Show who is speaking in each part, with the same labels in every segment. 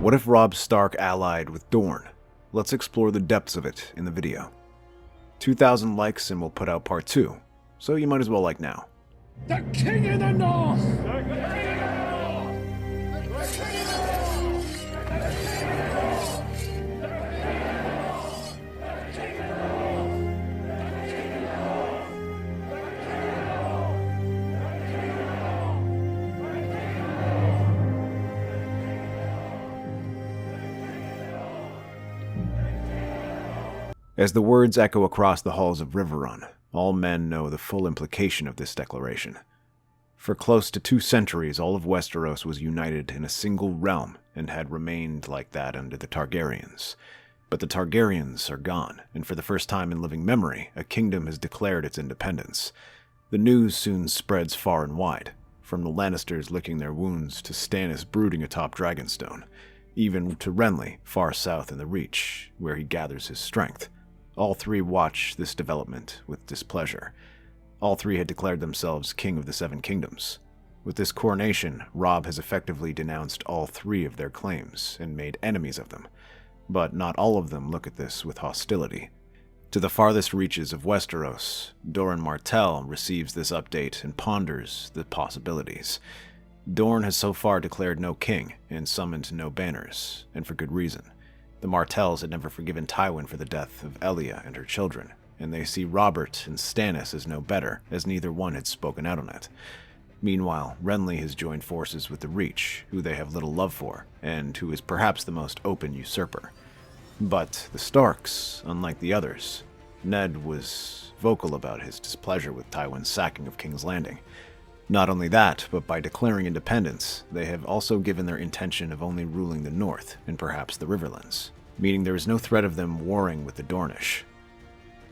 Speaker 1: What if Robb Stark allied with Dorne? Let's explore the depths of it in the video. 2,000 likes and we'll put out part 2, so you might as well like now.
Speaker 2: The King in the North!
Speaker 1: As the words echo across the halls of Riverrun, all men know the full implication of this declaration. For close to 2 centuries, all of Westeros was united in a single realm and had remained like that under the Targaryens. But the Targaryens are gone, and for the first time in living memory, a kingdom has declared its independence. The news soon spreads far and wide, from the Lannisters licking their wounds to Stannis brooding atop Dragonstone, even to Renly, far south in the Reach, where he gathers his strength. All 3 watch this development with displeasure. All 3 had declared themselves king of the 7 kingdoms. With this coronation, Robb has effectively denounced all 3 of their claims and made enemies of them. But not all of them look at this with hostility. To the farthest reaches of Westeros, Doran Martell receives this update and ponders the possibilities. Dorne has so far declared no king and summoned no banners, and for good reason. The Martells had never forgiven Tywin for the death of Elia and her children, and they see Robert and Stannis as no better, as neither one had spoken out on it. Meanwhile, Renly has joined forces with the Reach, who they have little love for, and who is perhaps the most open usurper. But the Starks, unlike the others, Ned was vocal about his displeasure with Tywin's sacking of King's Landing. Not only that, but by declaring independence, they have also given their intention of only ruling the north, and perhaps the Riverlands, meaning there is no threat of them warring with the Dornish.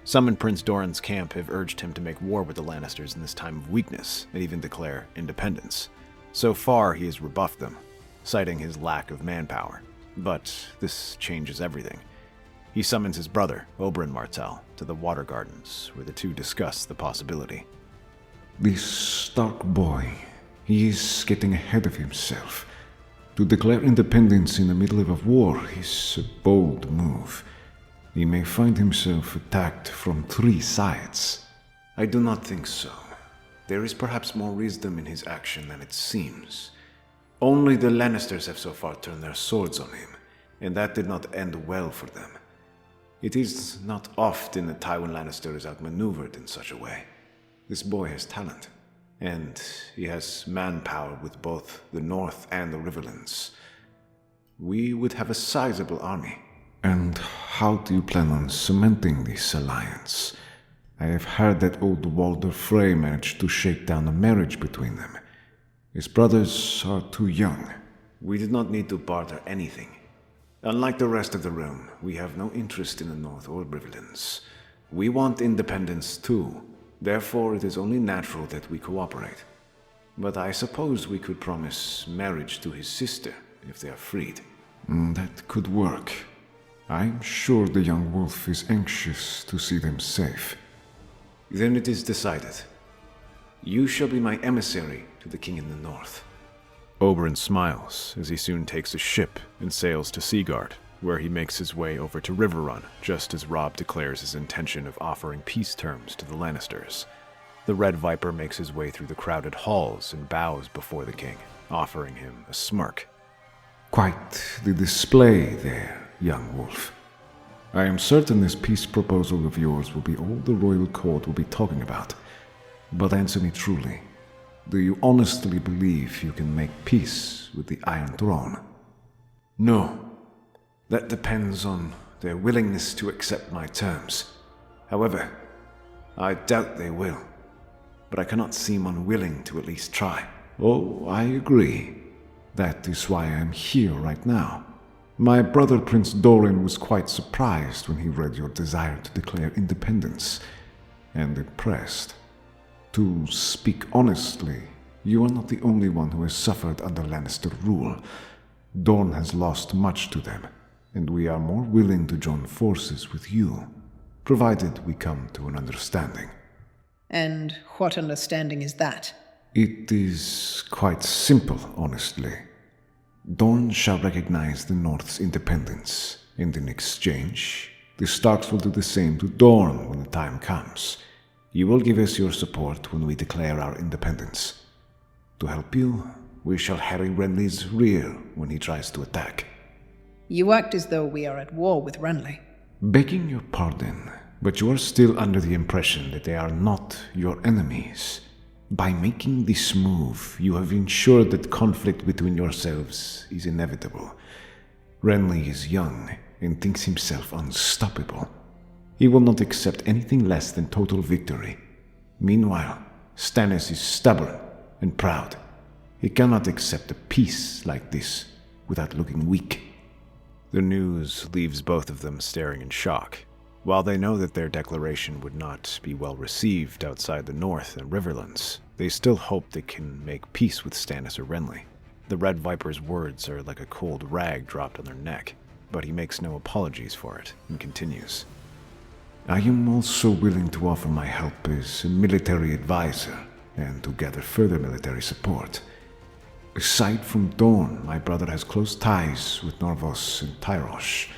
Speaker 1: Some in Prince Doran's camp have urged him to make war with the Lannisters in this time of weakness, and even declare independence. So far, he has rebuffed them, citing his lack of manpower. But this changes everything. He summons his brother, Doran Martell, to the Water Gardens, where the two discuss the possibility.
Speaker 3: This Stark boy, he is getting ahead of himself. To declare independence in the middle of a war is a bold move. He may find himself attacked from 3 sides.
Speaker 4: I do not think so. There is perhaps more wisdom in his action than it seems. Only the Lannisters have so far turned their swords on him, and that did not end well for them. It is not often that Tywin Lannister is outmaneuvered in such a way. This boy has talent, and he has manpower with both the North and the Riverlands. We would have a sizable army.
Speaker 3: And how do you plan on cementing this alliance? I have heard that old Walder Frey managed to shake down a marriage between them. His brothers are too young.
Speaker 4: We did not need to barter anything. Unlike the rest of the realm, we have no interest in the North or Riverlands. We want independence too. Therefore, it is only natural that we cooperate. But I suppose we could promise marriage to his sister if they are freed.
Speaker 3: That could work. I'm sure the young wolf is anxious to see them safe.
Speaker 4: Then it is decided. You shall be my emissary to the king in the north.
Speaker 1: Oberyn smiles as he soon takes a ship and sails to Seaguard, where he makes his way over to Riverrun, just as Robb declares his intention of offering peace terms to the Lannisters. The Red Viper makes his way through the crowded halls and bows before the king, offering him a smirk.
Speaker 3: Quite the display there, young wolf. I am certain this peace proposal of yours will be all the royal court will be talking about. But answer me truly. Do you honestly believe you can make peace with the Iron Throne?
Speaker 4: No. That depends on their willingness to accept my terms. However, I doubt they will. But I cannot seem unwilling to at least try.
Speaker 3: Oh, I agree. That is why I am here right now. My brother Prince Doran was quite surprised when he read your desire to declare independence, and impressed. To speak honestly, you are not the only one who has suffered under Lannister rule. Dorne has lost much to them, and we are more willing to join forces with you, provided we come to an understanding.
Speaker 5: And what understanding is that?
Speaker 3: It is quite simple, honestly. Dorne shall recognize the North's independence, and in exchange, the Starks will do the same to Dorne when the time comes. You will give us your support when we declare our independence. To help you, we shall harry Renly's rear when he tries to attack.
Speaker 5: You act as though we are at war with Renly.
Speaker 3: Begging your pardon, but you are still under the impression that they are not your enemies. By making this move, you have ensured that conflict between yourselves is inevitable. Renly is young and thinks himself unstoppable. He will not accept anything less than total victory. Meanwhile, Stannis is stubborn and proud. He cannot accept a peace like this without looking weak.
Speaker 1: The news leaves both of them staring in shock. While they know that their declaration would not be well received outside the North and Riverlands, they still hope they can make peace with Stannis or Renly. The Red Viper's words are like a cold rag dropped on their neck, but he makes no apologies for it and continues.
Speaker 3: I am also willing to offer my help as a military advisor and to gather further military support. Aside from Dorne, my brother has close ties with Norvos and Tyrosh,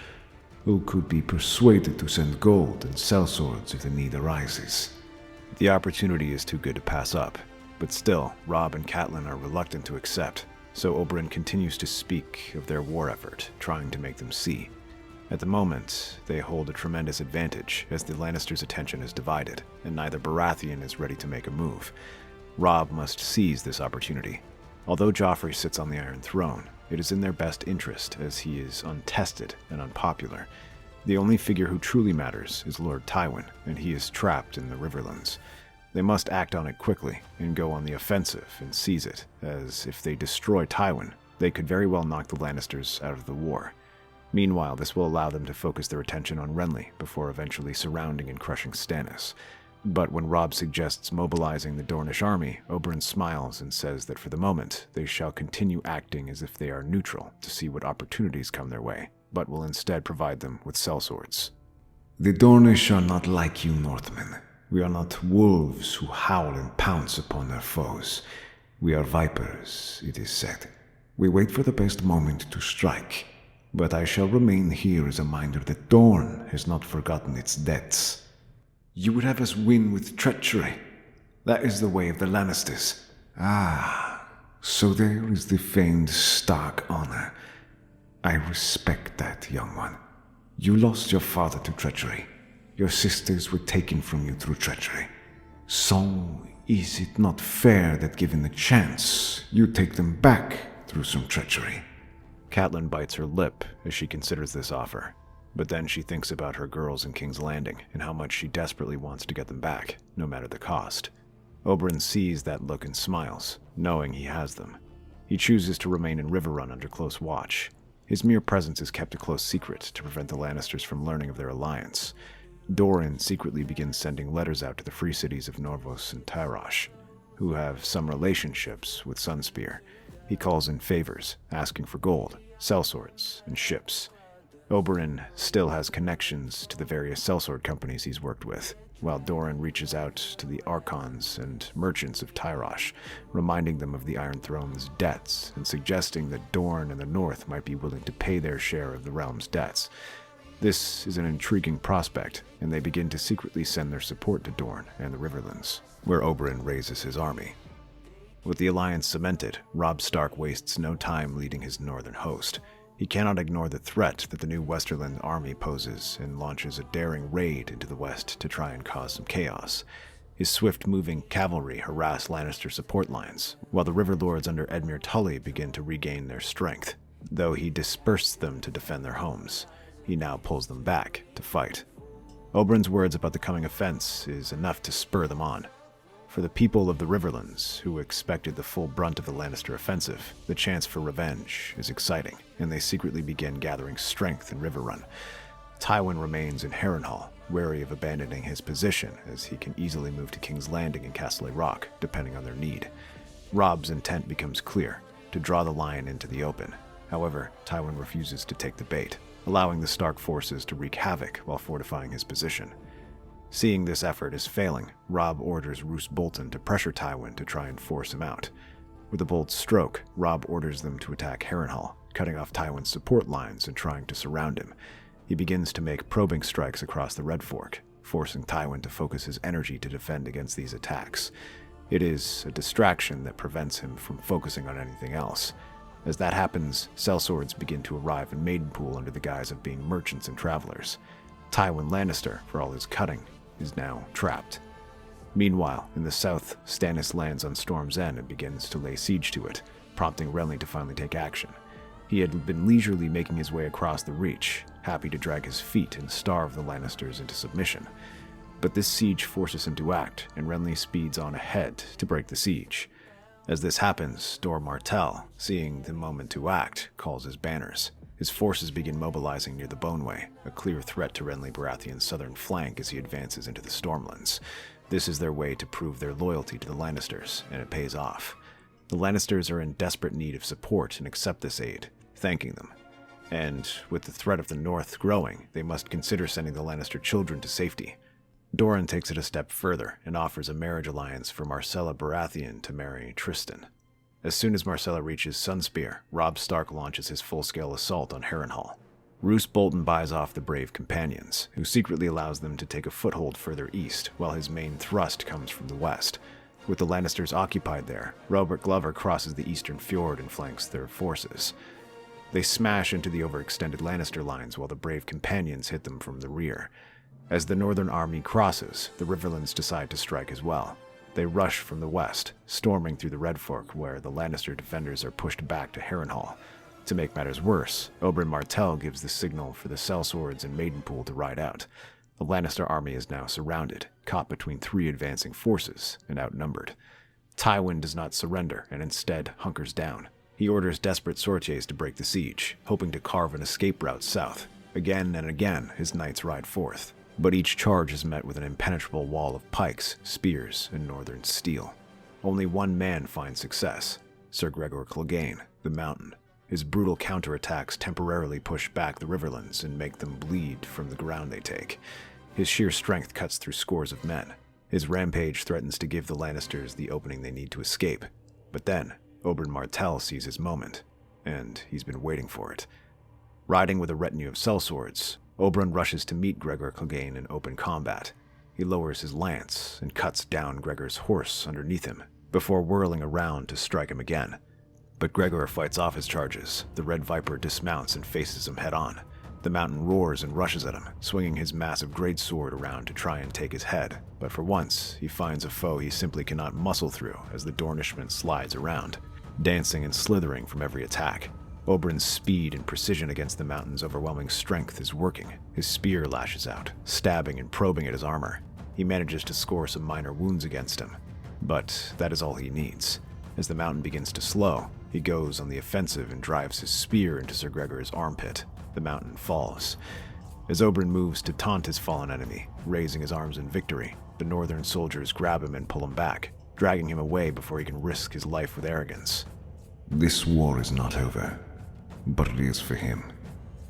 Speaker 3: who could be persuaded to send gold and sellswords if the need arises.
Speaker 1: The opportunity is too good to pass up, but still, Robb and Catelyn are reluctant to accept, so Oberyn continues to speak of their war effort, trying to make them see. At the moment, they hold a tremendous advantage, as the Lannisters' attention is divided, and neither Baratheon is ready to make a move. Robb must seize this opportunity. Although Joffrey sits on the Iron Throne, it is in their best interest, as he is untested and unpopular. The only figure who truly matters is Lord Tywin, and he is trapped in the Riverlands. They must act on it quickly, and go on the offensive and seize it, as if they destroy Tywin, they could very well knock the Lannisters out of the war. Meanwhile, this will allow them to focus their attention on Renly before eventually surrounding and crushing Stannis. But when Robb suggests mobilizing the Dornish army, Oberyn smiles and says that for the moment, they shall continue acting as if they are neutral to see what opportunities come their way, but will instead provide them with sellswords.
Speaker 3: The Dornish are not like you Northmen. We are not wolves who howl and pounce upon their foes. We are vipers, it is said. We wait for the best moment to strike. But I shall remain here as a reminder that Dorne has not forgotten its debts. You would have us win with treachery. That is the way of the Lannisters. Ah, so there is the famed Stark honor. I respect that, young one. You lost your father to treachery. Your sisters were taken from you through treachery. So, is it not fair that given the chance, you take them back through some treachery?
Speaker 1: Catelyn bites her lip as she considers this offer, but then she thinks about her girls in King's Landing and how much she desperately wants to get them back, no matter the cost. Oberyn sees that look and smiles, knowing he has them. He chooses to remain in Riverrun under close watch. His mere presence is kept a close secret to prevent the Lannisters from learning of their alliance. Doran secretly begins sending letters out to the free cities of Norvos and Tyrosh, who have some relationships with Sunspear. He calls in favors, asking for gold, sellswords, and ships. Oberyn still has connections to the various sellsword companies he's worked with, while Doran reaches out to the archons and merchants of Tyrosh, reminding them of the Iron Throne's debts and suggesting that Dorne and the North might be willing to pay their share of the realm's debts. This is an intriguing prospect, and they begin to secretly send their support to Dorne and the Riverlands, where Oberyn raises his army. With the alliance cemented, Robb Stark wastes no time leading his northern host. He cannot ignore the threat that the new Westerland army poses and launches a daring raid into the west to try and cause some chaos. His swift-moving cavalry harass Lannister support lines, while the river lords under Edmure Tully begin to regain their strength. Though he dispersed them to defend their homes, he now pulls them back to fight. Oberyn's words about the coming offense is enough to spur them on. For the people of the Riverlands, who expected the full brunt of the Lannister offensive, the chance for revenge is exciting, and they secretly begin gathering strength in Riverrun. Tywin remains in Harrenhal, wary of abandoning his position, as he can easily move to King's Landing and Castle Rock, depending on their need. Robb's intent becomes clear, to draw the line into the open. However, Tywin refuses to take the bait, allowing the Stark forces to wreak havoc while fortifying his position. Seeing this effort is failing, Robb orders Roose Bolton to pressure Tywin to try and force him out. With a bold stroke, Robb orders them to attack Harrenhal, cutting off Tywin's support lines and trying to surround him. He begins to make probing strikes across the Red Fork, forcing Tywin to focus his energy to defend against these attacks. It is a distraction that prevents him from focusing on anything else. As that happens, sellswords begin to arrive in Maidenpool under the guise of being merchants and travelers. Tywin Lannister, for all his cutting, is now trapped. Meanwhile, in the south, Stannis lands on Storm's End and begins to lay siege to it, prompting Renly to finally take action. He had been leisurely making his way across the Reach, happy to drag his feet and starve the Lannisters into submission. But this siege forces him to act, and Renly speeds on ahead to break the siege. As this happens, Doran Martell, seeing the moment to act, calls his banners. His forces begin mobilizing near the Boneway, a clear threat to Renly Baratheon's southern flank as he advances into the Stormlands. This is their way to prove their loyalty to the Lannisters, and it pays off. The Lannisters are in desperate need of support and accept this aid, thanking them. And with the threat of the North growing, they must consider sending the Lannister children to safety. Doran takes it a step further and offers a marriage alliance for Myrcella Baratheon to marry Tristan. As soon as Myrcella reaches Sunspear, Robb Stark launches his full-scale assault on Harrenhal. Roose Bolton buys off the brave companions, who secretly allows them to take a foothold further east, while his main thrust comes from the west. With the Lannisters occupied there, Robert Glover crosses the eastern fjord and flanks their forces. They smash into the overextended Lannister lines while the brave companions hit them from the rear. As the northern army crosses, the Riverlands decide to strike as well. They rush from the west, storming through the Red Fork where the Lannister defenders are pushed back to Harrenhal. To make matters worse, Doran Martell gives the signal for the sellswords and Maidenpool to ride out. The Lannister army is now surrounded, caught between three advancing forces, and outnumbered. Tywin does not surrender and instead hunkers down. He orders desperate sorties to break the siege, hoping to carve an escape route south. Again and again, his knights ride forth, but each charge is met with an impenetrable wall of pikes, spears, and northern steel. Only one man finds success, Sir Gregor Clegane, the Mountain. His brutal counterattacks temporarily push back the Riverlands and make them bleed from the ground they take. His sheer strength cuts through scores of men. His rampage threatens to give the Lannisters the opening they need to escape. But then, Doran Martell sees his moment, and he's been waiting for it. Riding with a retinue of sellswords, Oberyn rushes to meet Gregor Clegane in open combat. He lowers his lance and cuts down Gregor's horse underneath him, before whirling around to strike him again. But Gregor fights off his charges. The Red Viper dismounts and faces him head-on. The Mountain roars and rushes at him, swinging his massive greatsword around to try and take his head. But for once, he finds a foe he simply cannot muscle through as the Dornishman slides around, dancing and slithering from every attack. Oberyn's speed and precision against the Mountain's overwhelming strength is working. His spear lashes out, stabbing and probing at his armor. He manages to score some minor wounds against him. But that is all he needs. As the Mountain begins to slow, he goes on the offensive and drives his spear into Sir Gregor's armpit. The Mountain falls. As Oberyn moves to taunt his fallen enemy, raising his arms in victory, the northern soldiers grab him and pull him back, dragging him away before he can risk his life with arrogance.
Speaker 3: This war is not over, but it is for him.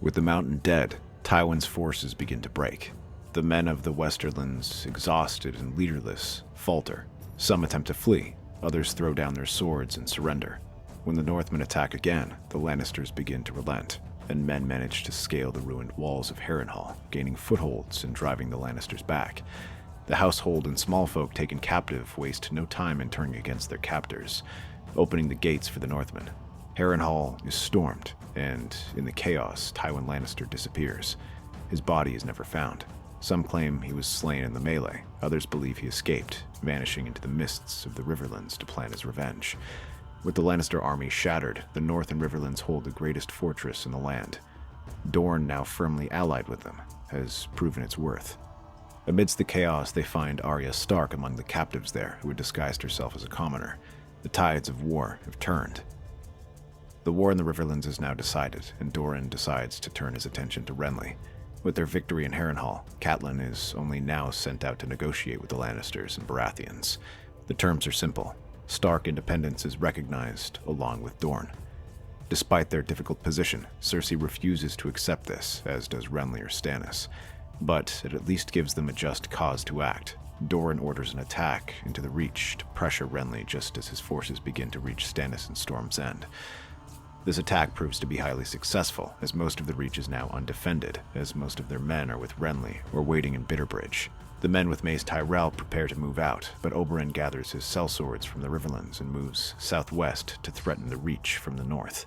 Speaker 1: With the Mountain dead, Tywin's forces begin to break. The men of the Westerlands, exhausted and leaderless, falter. Some attempt to flee, others throw down their swords and surrender. When the Northmen attack again, the Lannisters begin to relent, and men manage to scale the ruined walls of Harrenhal, gaining footholds and driving the Lannisters back. The household and small folk taken captive waste no time in turning against their captors, opening the gates for the Northmen. Harrenhal is stormed, and in the chaos, Tywin Lannister disappears. His body is never found. Some claim he was slain in the melee, others believe he escaped, vanishing into the mists of the Riverlands to plan his revenge. With the Lannister army shattered, the North and Riverlands hold the greatest fortress in the land. Dorne, now firmly allied with them, has proven its worth. Amidst the chaos, they find Arya Stark among the captives there, who had disguised herself as a commoner. The tides of war have turned. The war in the Riverlands is now decided, and Doran decides to turn his attention to Renly. With their victory in Harrenhal, Catelyn is only now sent out to negotiate with the Lannisters and Baratheons. The terms are simple. Stark independence is recognized along with Dorne. Despite their difficult position, Cersei refuses to accept this, as does Renly or Stannis. But it at least gives them a just cause to act. Doran orders an attack into the Reach to pressure Renly just as his forces begin to reach Stannis and Storm's End. This attack proves to be highly successful, as most of the Reach is now undefended, as most of their men are with Renly or waiting in Bitterbridge. The men with Mace Tyrell prepare to move out, but Oberyn gathers his sellswords from the Riverlands and moves southwest to threaten the Reach from the north.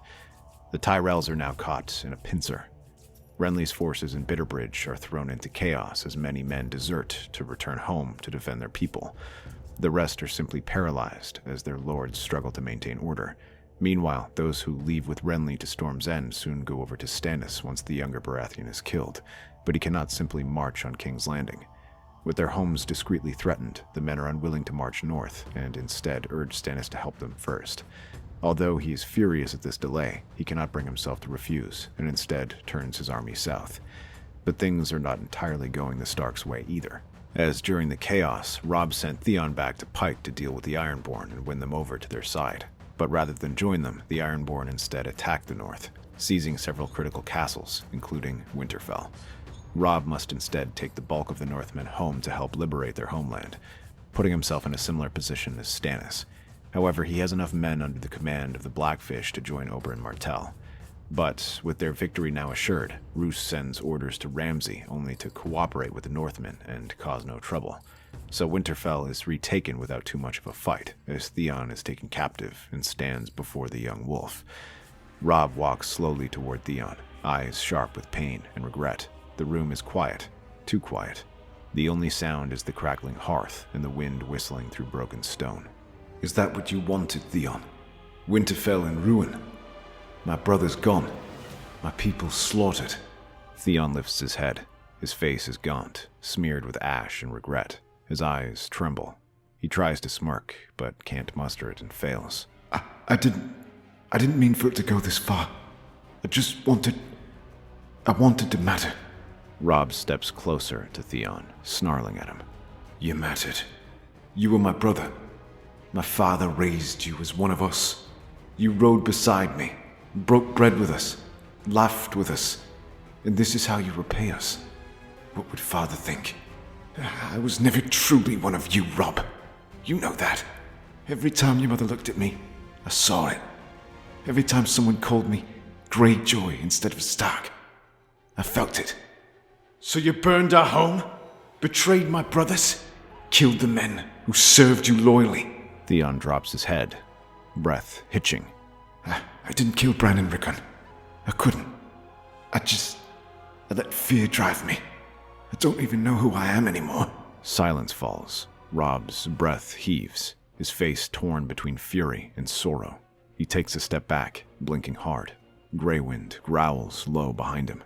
Speaker 1: The Tyrells are now caught in a pincer. Renly's forces in Bitterbridge are thrown into chaos as many men desert to return home to defend their people. The rest are simply paralyzed as their lords struggle to maintain order. Meanwhile, those who leave with Renly to Storm's End soon go over to Stannis once the younger Baratheon is killed, but he cannot simply march on King's Landing. With their homes discreetly threatened, the men are unwilling to march north and instead urge Stannis to help them first. Although he is furious at this delay, he cannot bring himself to refuse and instead turns his army south. But things are not entirely going the Starks' way either, as during the chaos, Robb sent Theon back to Pike to deal with the Ironborn and win them over to their side. But rather than join them, the Ironborn instead attacked the north, seizing several critical castles, including Winterfell. Robb must instead take the bulk of the Northmen home to help liberate their homeland, putting himself in a similar position as Stannis. However, he has enough men under the command of the Blackfish to join Doran Martell. But with their victory now assured, Roose sends orders to Ramsay only to cooperate with the Northmen and cause no trouble. So Winterfell is retaken without too much of a fight, as Theon is taken captive and stands before the young wolf. Robb walks slowly toward Theon, eyes sharp with pain and regret. The room is quiet, too quiet. The only sound is the crackling hearth and the wind whistling through broken stone.
Speaker 4: Is that what you wanted, Theon? Winterfell in ruin? My brother's gone. My people slaughtered.
Speaker 1: Theon lifts his head. His face is gaunt, smeared with ash and regret. His eyes tremble. He tries to smirk, but can't muster it and fails.
Speaker 3: I didn't mean for it to go this far. I wanted to matter.
Speaker 1: Robb steps closer to Theon, snarling at him.
Speaker 4: You mattered. You were my brother. My father raised you as one of us. You rode beside me, broke bread with us, laughed with us, and this is how you repay us. What would father think? I was never truly one of you, Robb. You know that. Every time your mother looked at me, I saw it. Every time someone called me Greyjoy instead of Stark, I felt it. So you burned our home? Betrayed my brothers? Killed the men who served you loyally?
Speaker 1: Theon drops his head, breath hitching.
Speaker 3: I didn't kill Bran and Rickon. I couldn't. I let fear drive me. I don't even know who I am anymore.
Speaker 1: Silence falls. Robb's breath heaves, his face torn between fury and sorrow. He takes a step back, blinking hard. Greywind growls low behind him.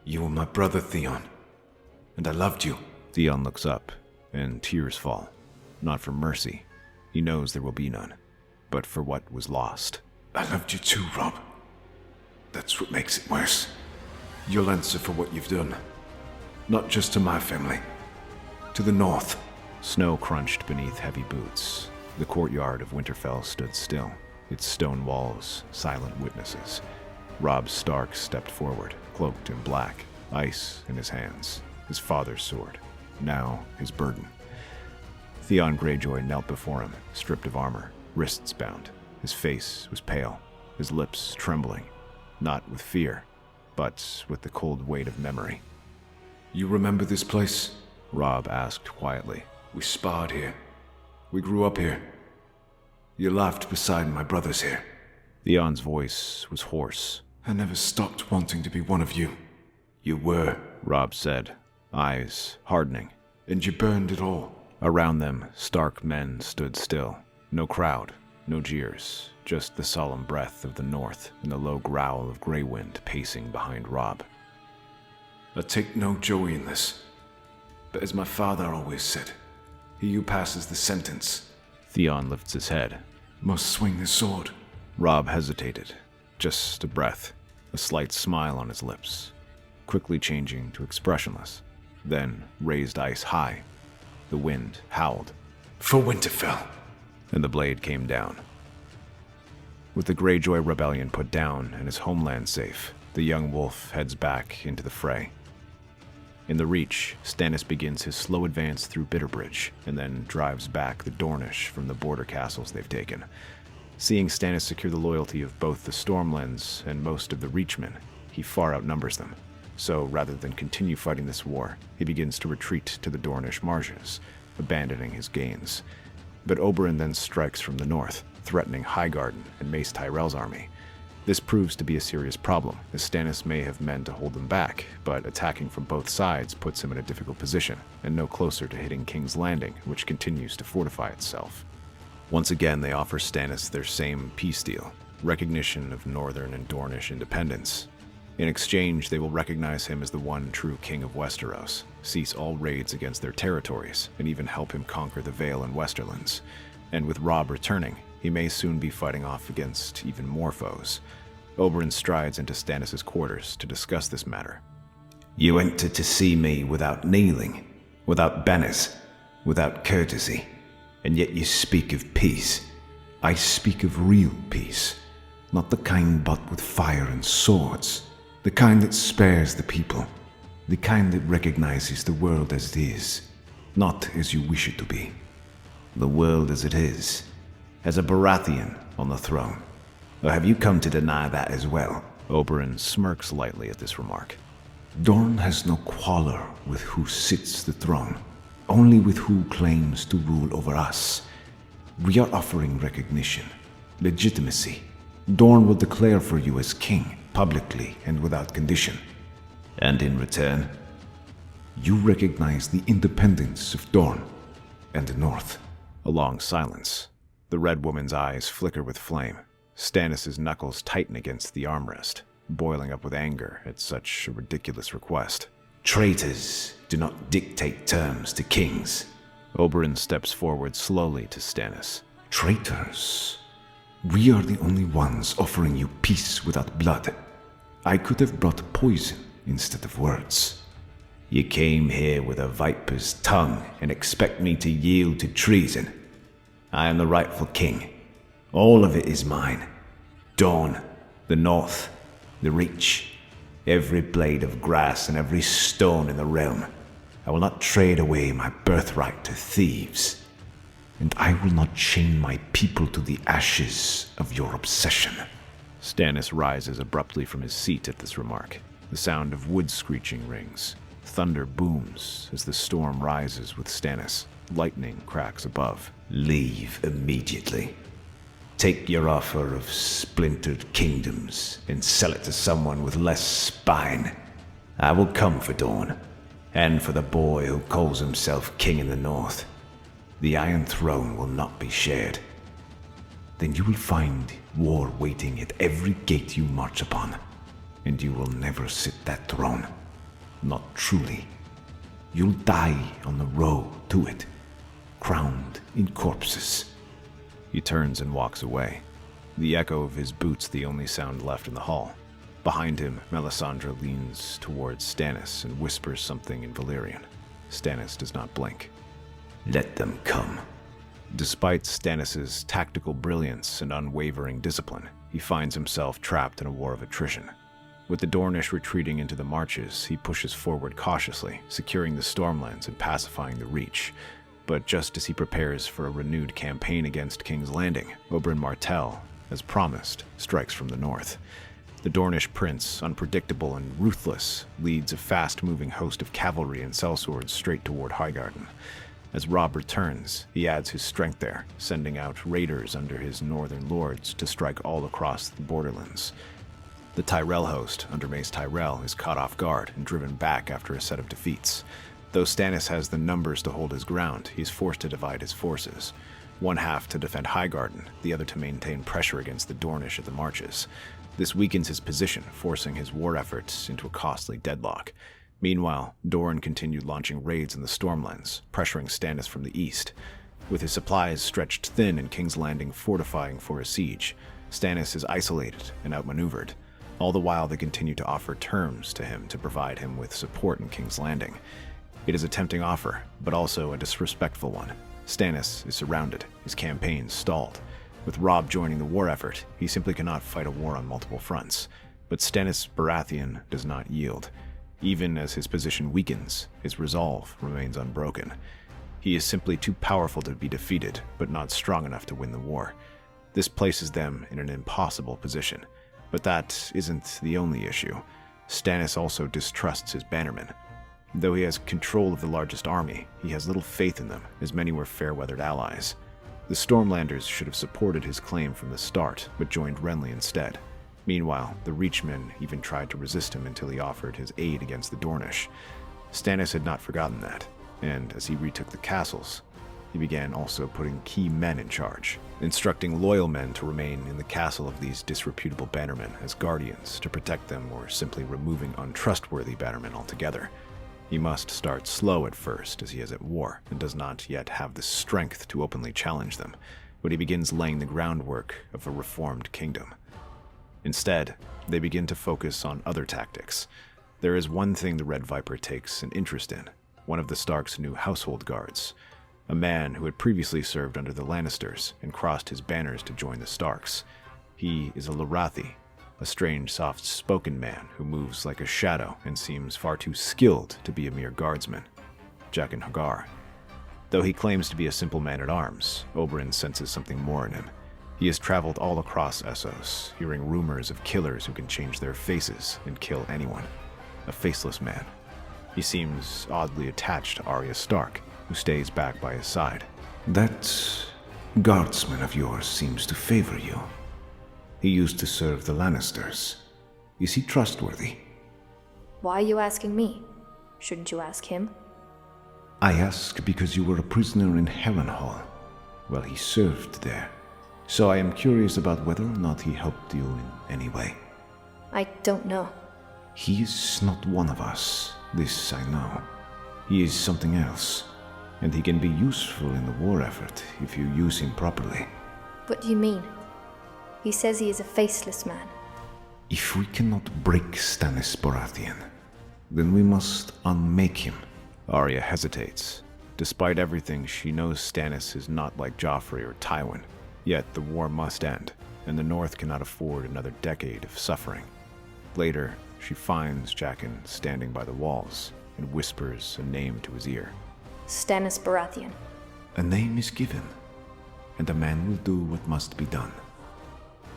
Speaker 4: You were my brother, Theon, and I loved you.
Speaker 1: Theon looks up, and tears fall. Not for mercy. He knows there will be none, but for what was lost.
Speaker 4: I loved you too, Robb. That's what makes it worse. You'll answer for what you've done. Not just to my family. To the north.
Speaker 1: Snow crunched beneath heavy boots. The courtyard of Winterfell stood still, its stone walls silent witnesses. Robb Stark stepped forward, cloaked in black, ice in his hands, his father's sword, now his burden. Theon Greyjoy knelt before him, stripped of armor, wrists bound. His face was pale, his lips trembling, not with fear, but with the cold weight of memory.
Speaker 4: You remember this place?
Speaker 1: Robb asked quietly.
Speaker 4: We sparred here. We grew up here. You laughed beside my brothers here.
Speaker 1: Theon's voice was hoarse.
Speaker 4: I never stopped wanting to be one of you. You were,
Speaker 1: Robb said, eyes hardening.
Speaker 4: And you burned it all.
Speaker 1: Around them, Stark men stood still. No crowd, no jeers, just the solemn breath of the north and the low growl of Greywind pacing behind Robb.
Speaker 4: I take no joy in this. But as my father always said, he who passes the sentence.
Speaker 1: Theon lifts his head.
Speaker 4: Must swing the sword.
Speaker 1: Robb hesitated. Just a breath, a slight smile on his lips, quickly changing to expressionless, then raised ice high. The wind howled.
Speaker 4: For Winterfell.
Speaker 1: And the blade came down. With the Greyjoy rebellion put down and his homeland safe, the young wolf heads back into the fray. In the Reach, Stannis begins his slow advance through Bitterbridge, and then drives back the Dornish from the border castles they've taken. Seeing Stannis secure the loyalty of both the Stormlands and most of the Reachmen, he far outnumbers them. So, rather than continue fighting this war, he begins to retreat to the Dornish marshes, abandoning his gains. But Oberyn then strikes from the north, threatening Highgarden and Mace Tyrell's army. This proves to be a serious problem, as Stannis may have meant to hold them back, but attacking from both sides puts him in a difficult position, and no closer to hitting King's Landing, which continues to fortify itself. Once again, they offer Stannis their same peace deal, recognition of Northern and Dornish independence. In exchange, they will recognize him as the one true king of Westeros, cease all raids against their territories, and even help him conquer the Vale and Westerlands. And with Robb returning, he may soon be fighting off against even more foes. Oberyn strides into Stannis' quarters to discuss this matter.
Speaker 4: You entered to see me without kneeling, without banners, without courtesy, and yet you speak of peace.
Speaker 3: I speak of real peace, not the kind bought with fire and swords, the kind that spares the people, the kind that recognizes the world as it is, not as you wish it to be.
Speaker 4: The world as it is, as a Baratheon on the throne. Or have you come to deny that as well?
Speaker 1: Oberyn smirks lightly at this remark.
Speaker 3: Dorne has no quarrel with who sits the throne, only with who claims to rule over us. We are offering recognition, legitimacy. Dorne will declare for you as king, publicly and without condition.
Speaker 4: And in return?
Speaker 3: You recognize the independence of Dorne and the North.
Speaker 1: A long silence. The Red Woman's eyes flicker with flame. Stannis' knuckles tighten against the armrest, boiling up with anger at such a ridiculous request.
Speaker 4: Traitors do not dictate terms to kings.
Speaker 1: Oberyn steps forward slowly to Stannis.
Speaker 3: Traitors? We are the only ones offering you peace without blood. I could have brought poison instead of words.
Speaker 4: You came here with a viper's tongue and expect me to yield to treason. I am the rightful king. All of it is mine. Dorne, the North, the Reach, every blade of grass and every stone in the realm. I will not trade away my birthright to thieves.
Speaker 3: And I will not chain my people to the ashes of your obsession.
Speaker 1: Stannis rises abruptly from his seat at this remark. The sound of wood screeching rings. Thunder booms as the storm rises with Stannis. Lightning cracks above.
Speaker 4: Leave immediately. Take your offer of splintered kingdoms and sell it to someone with less spine. I will come for Dorne, and for the boy who calls himself king in the North. The Iron Throne will not be shared.
Speaker 3: Then you will find war waiting at every gate you march upon, and you will never sit that throne. Not truly. You'll die on the road to it, crowned in corpses.
Speaker 1: He turns and walks away. The echo of his boots the only sound left in the hall. Behind him, Melisandre leans towards Stannis and whispers something in Valyrian. Stannis does not blink.
Speaker 4: Let them come.
Speaker 1: Despite Stannis' tactical brilliance and unwavering discipline, he finds himself trapped in a war of attrition. With the Dornish retreating into the marches, he pushes forward cautiously, securing the Stormlands and pacifying the Reach. But just as he prepares for a renewed campaign against King's Landing, Doran Martell, as promised, strikes from the north. The Dornish prince, unpredictable and ruthless, leads a fast-moving host of cavalry and sellswords straight toward Highgarden. As Robb returns, he adds his strength there, sending out raiders under his northern lords to strike all across the borderlands. The Tyrell host, under Mace Tyrell, is caught off guard and driven back after a set of defeats. Though Stannis has the numbers to hold his ground, he is forced to divide his forces. One half to defend Highgarden, the other to maintain pressure against the Dornish at the marches. This weakens his position, forcing his war efforts into a costly deadlock. Meanwhile, Doran continued launching raids in the Stormlands, pressuring Stannis from the east. With his supplies stretched thin and King's Landing fortifying for a siege, Stannis is isolated and outmaneuvered. All the while, they continue to offer terms to him to provide him with support in King's Landing. It is a tempting offer, but also a disrespectful one. Stannis is surrounded, his campaign stalled. With Robb joining the war effort, he simply cannot fight a war on multiple fronts. But Stannis Baratheon does not yield. Even as his position weakens, his resolve remains unbroken. He is simply too powerful to be defeated, but not strong enough to win the war. This places them in an impossible position. But that isn't the only issue. Stannis also distrusts his bannermen. Though he has control of the largest army, he has little faith in them, as many were fair-weathered allies. The Stormlanders should have supported his claim from the start, but joined Renly instead. Meanwhile, the Reachmen even tried to resist him until he offered his aid against the Dornish. Stannis had not forgotten that, and as he retook the castles, he began also putting key men in charge, instructing loyal men to remain in the castle of these disreputable bannermen as guardians to protect them, or simply removing untrustworthy bannermen altogether. He must start slow at first, as he is at war, and does not yet have the strength to openly challenge them, but he begins laying the groundwork of a reformed kingdom. Instead, they begin to focus on other tactics. There is one thing the Red Viper takes an interest in, one of the Stark's new household guards, a man who had previously served under the Lannisters and crossed his banners to join the Starks. He is a Lorathi, a strange, soft-spoken man who moves like a shadow and seems far too skilled to be a mere guardsman, Jaqen H'ghar. Though he claims to be a simple man-at-arms, Oberyn senses something more in him. He has traveled all across Essos, hearing rumors of killers who can change their faces and kill anyone. A faceless man. He seems oddly attached to Arya Stark, who stays back by his side.
Speaker 3: That guardsman of yours seems to favor you. He used to serve the Lannisters. Is he trustworthy?
Speaker 6: Why are you asking me? Shouldn't you ask him?
Speaker 3: I ask because you were a prisoner in Harrenhal. Well, he served there. So I am curious about whether or not he helped you in any way.
Speaker 6: I don't know.
Speaker 3: He is not one of us, this I know. He is something else, and he can be useful in the war effort if you use him properly.
Speaker 6: What do you mean? He says he is a faceless man.
Speaker 3: If we cannot break Stannis Baratheon, then we must unmake him.
Speaker 1: Arya hesitates. Despite everything, she knows Stannis is not like Joffrey or Tywin. Yet the war must end, and the North cannot afford another decade of suffering. Later, she finds Jaqen standing by the walls and whispers a name to his ear.
Speaker 6: Stannis Baratheon.
Speaker 3: A name is given, and a man will do what must be done.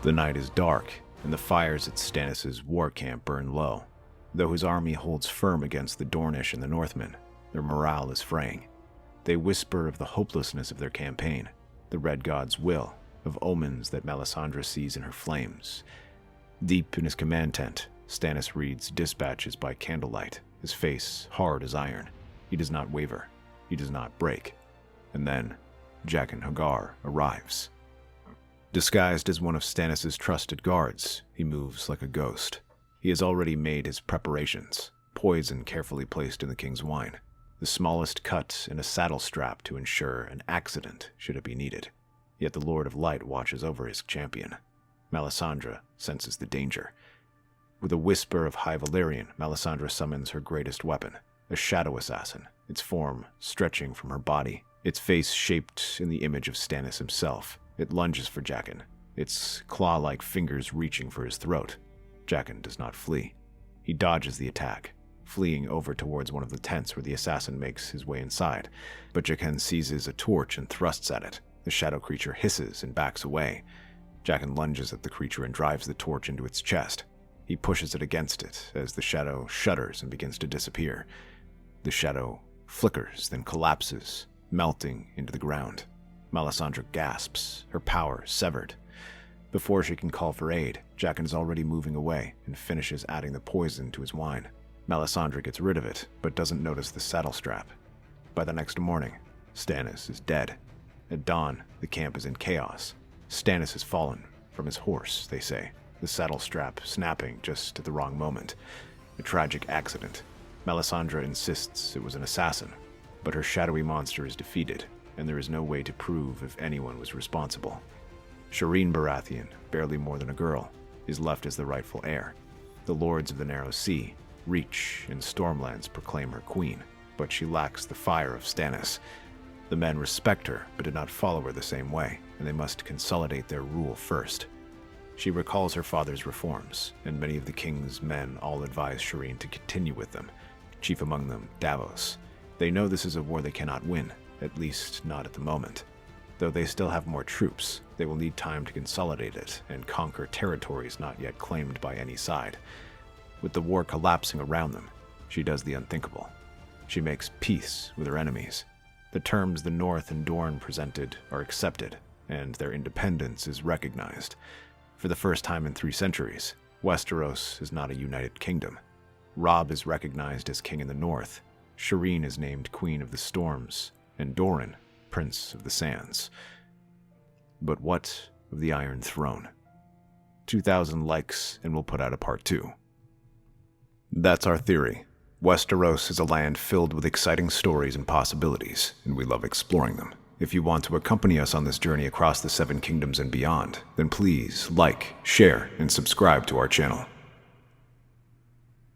Speaker 1: The night is dark, and the fires at Stannis' war camp burn low. Though his army holds firm against the Dornish and the Northmen, their morale is fraying. They whisper of the hopelessness of their campaign, the Red God's will, of omens that Melisandre sees in her flames. Deep in his command tent, Stannis reads dispatches by candlelight, his face hard as iron. He does not waver. He does not break. And then, Jaqen H'ghar arrives. Disguised as one of Stannis' trusted guards, he moves like a ghost. He has already made his preparations, poison carefully placed in the king's wine, the smallest cut in a saddle strap to ensure an accident should it be needed. Yet the Lord of Light watches over his champion. Melisandre senses the danger. With a whisper of High Valyrian, Melisandre summons her greatest weapon, a shadow assassin, its form stretching from her body, its face shaped in the image of Stannis himself. It lunges for Jaqen, its claw-like fingers reaching for his throat. Jaqen does not flee. He dodges the attack, fleeing over towards one of the tents where the assassin makes his way inside, but Jaqen seizes a torch and thrusts at it. The shadow creature hisses and backs away. Jaqen lunges at the creature and drives the torch into its chest. He pushes it against it as the shadow shudders and begins to disappear. The shadow flickers, then collapses, melting into the ground. Melisandre gasps, her power severed. Before she can call for aid, Jaqen is already moving away and finishes adding the poison to his wine. Melisandre gets rid of it, but doesn't notice the saddle strap. By the next morning, Stannis is dead. At dawn, the camp is in chaos. Stannis has fallen from his horse, they say, the saddle strap snapping just at the wrong moment. A tragic accident. Melisandre insists it was an assassin, but her shadowy monster is defeated, and there is no way to prove if anyone was responsible. Shireen Baratheon, barely more than a girl, is left as the rightful heir. The lords of the Narrow Sea, Reach, and Stormlands proclaim her queen, but she lacks the fire of Stannis. The men respect her, but do not follow her the same way, and they must consolidate their rule first. She recalls her father's reforms, and many of the king's men all advise Shireen to continue with them, chief among them Davos. They know this is a war they cannot win, at least not at the moment. Though they still have more troops, they will need time to consolidate it and conquer territories not yet claimed by any side. With the war collapsing around them, she does the unthinkable. She makes peace with her enemies. The terms the North and Dorne presented are accepted, and their independence is recognized. For the first time in 3 centuries, Westeros is not a united kingdom. Robb is recognized as king in the north, Shireen is named Queen of the Storms, and Doran, Prince of the Sands. But what of the Iron Throne? 2,000 likes and we'll put out a part 2. That's our theory. Westeros is a land filled with exciting stories and possibilities, and we love exploring them. If you want to accompany us on this journey across the 7 kingdoms and beyond, then please like, share, and subscribe to our channel.